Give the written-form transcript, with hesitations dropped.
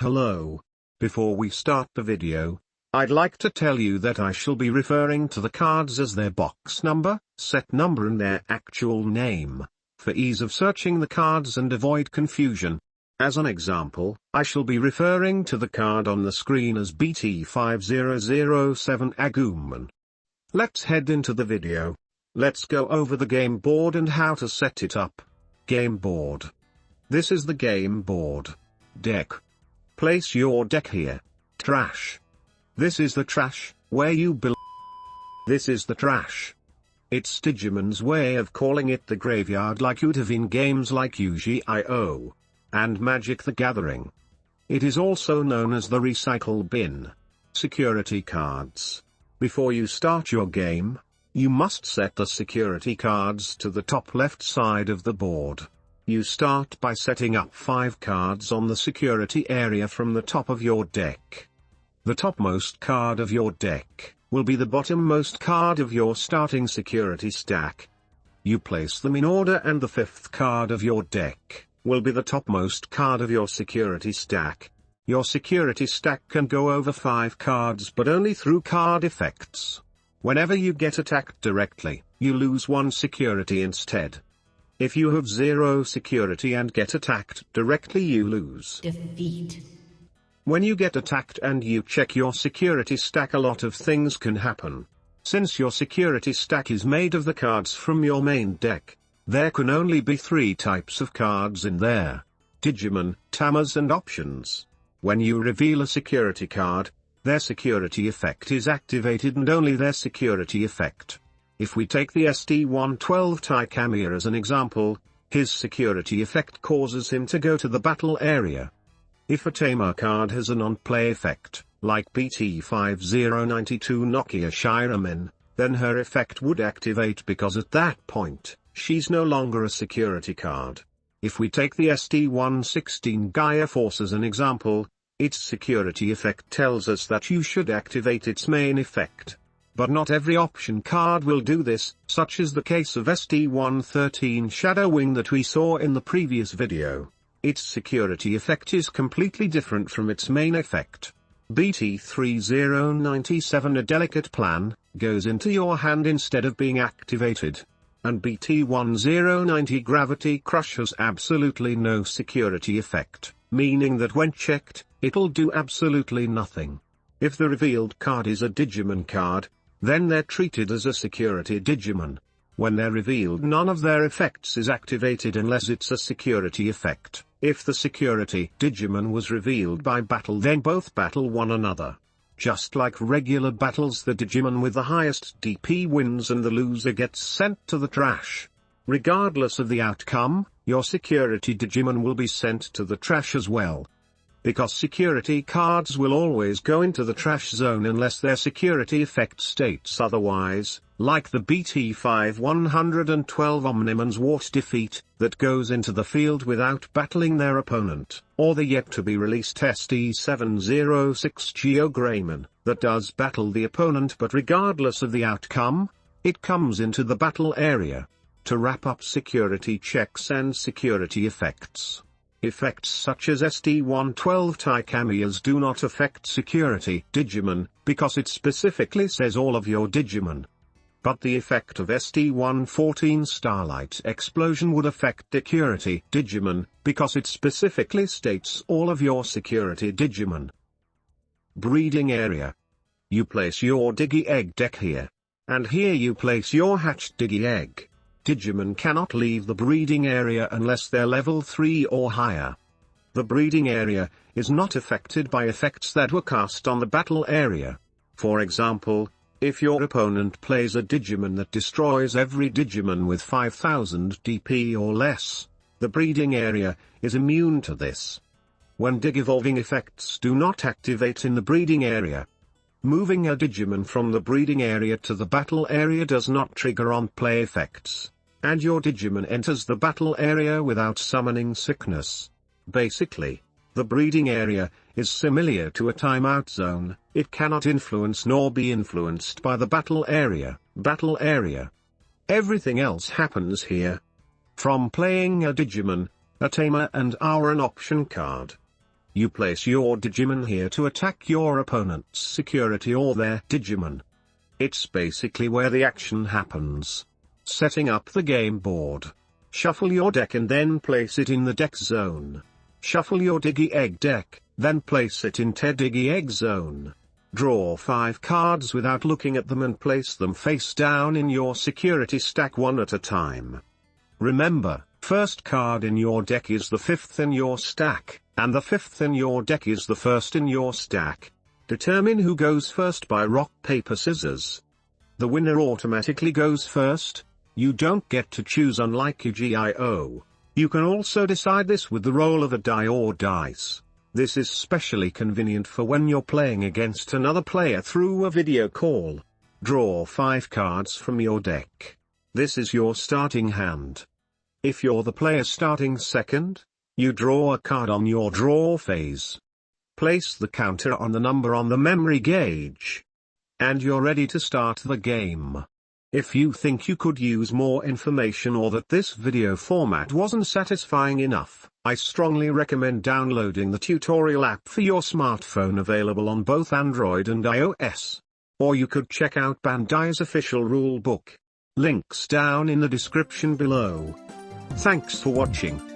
Hello. Before we start the video, I'd like to tell you that I shall be referring to the cards as their box number, set number and their actual name, for ease of searching the cards and avoid confusion. As an example, I shall be referring to the card on the screen as BT5007 Agumon. Let's head into the video. Let's go over the game board and how to set it up. Game board. This is the game board. Deck. Place your deck here. Trash. This is the trash, where you belong. This is the trash. It's Digimon's way of calling it the graveyard, like you'd have in games like Yu-Gi-Oh! And Magic the Gathering. It is also known as the recycle bin. Security cards. Before you start your game, you must set the security cards to the top left side of the board. You start by setting up 5 cards on the security area from the top of your deck. The topmost card of your deck will be the bottommost card of your starting security stack. You place them in order, and the 5th card of your deck will be the topmost card of your security stack. Your security stack can go over 5 cards, but only through card effects. Whenever you get attacked directly, you lose 1 security instead. If you have 0 security and get attacked directly, you lose. Defeat. When you get attacked and you check your security stack, a lot of things can happen. Since your security stack is made of the cards from your main deck, there can only be 3 types of cards in there: Digimon, Tamers and options. When you reveal a security card, their security effect is activated, and only their security effect. If we take the SD112 Tamer as an example, his security effect causes him to go to the battle area. If a Tamer card has a non-play effect, like BT5092 Nokia Shiramin, then her effect would activate, because at that point, she's no longer a security card. If we take the SD116 Gaia Force as an example, its security effect tells us that you should activate its main effect. But not every option card will do this, such is the case of SD113 Shadow Wing that we saw in the previous video. Its security effect is completely different from its main effect. BT3097 A Delicate Plan goes into your hand instead of being activated. And BT1090 Gravity Crush has absolutely no security effect, meaning that when checked, it'll do absolutely nothing. If the revealed card is a Digimon card, then they're treated as a security Digimon. When they're revealed, none of their effects is activated unless it's a security effect. If the security Digimon was revealed by battle, then both battle one another. Just like regular battles, the Digimon with the highest DP wins and the loser gets sent to the trash. Regardless of the outcome, your security Digimon will be sent to the trash as well. Because security cards will always go into the trash zone unless their security effect states otherwise, like the BT5112 Omnimon's Wart Defeat, that goes into the field without battling their opponent, or the yet-to-be-released SD706 Geogreymon, that does battle the opponent, but regardless of the outcome, it comes into the battle area. To wrap up security checks and security effects. Effects such as SD112 Takamiyas do not affect security Digimon, because it specifically says all of your Digimon. But the effect of SD114 Starlight Explosion would affect security Digimon, because it specifically states all of your security Digimon. Breeding area. You place your Digi-Egg deck here. And here you place your hatched Digi-Egg. Digimon cannot leave the breeding area unless they're level 3 or higher. The breeding area is not affected by effects that were cast on the battle area. For example, if your opponent plays a Digimon that destroys every Digimon with 5000 DP or less, the breeding area is immune to this. When Dig-evolving effects do not activate in the breeding area, moving a Digimon from the breeding area to the battle area does not trigger on-play effects, and your Digimon enters the battle area without summoning sickness. Basically, the breeding area is similar to a timeout zone. It cannot influence nor be influenced by the battle area. Everything else happens here. From playing a Digimon, a Tamer and an option card. You place your Digimon here to attack your opponent's security or their Digimon. It's basically where the action happens. Setting up the game board. Shuffle your deck and then place it in the deck zone. Shuffle your Digi-Egg deck, then place it in Digi-Egg zone. Draw 5 cards without looking at them and place them face down in your security stack one at a time. Remember, first card in your deck is the 5th in your stack, and the 5th in your deck is the 1st in your stack. Determine who goes first by rock paper scissors. The winner automatically goes first. You don't get to choose unlike Yu-Gi-Oh! You can also decide this with the roll of a die or dice. This is specially convenient for when you're playing against another player through a video call. Draw 5 cards from your deck. This is your starting hand. If you're the player starting second, you draw a card on your draw phase. Place the counter on the number on the memory gauge. And you're ready to start the game. If you think you could use more information or that this video format wasn't satisfying enough, I strongly recommend downloading the tutorial app for your smartphone, available on both Android and iOS. Or you could check out Bandai's official rulebook. Links down in the description below. Thanks for watching.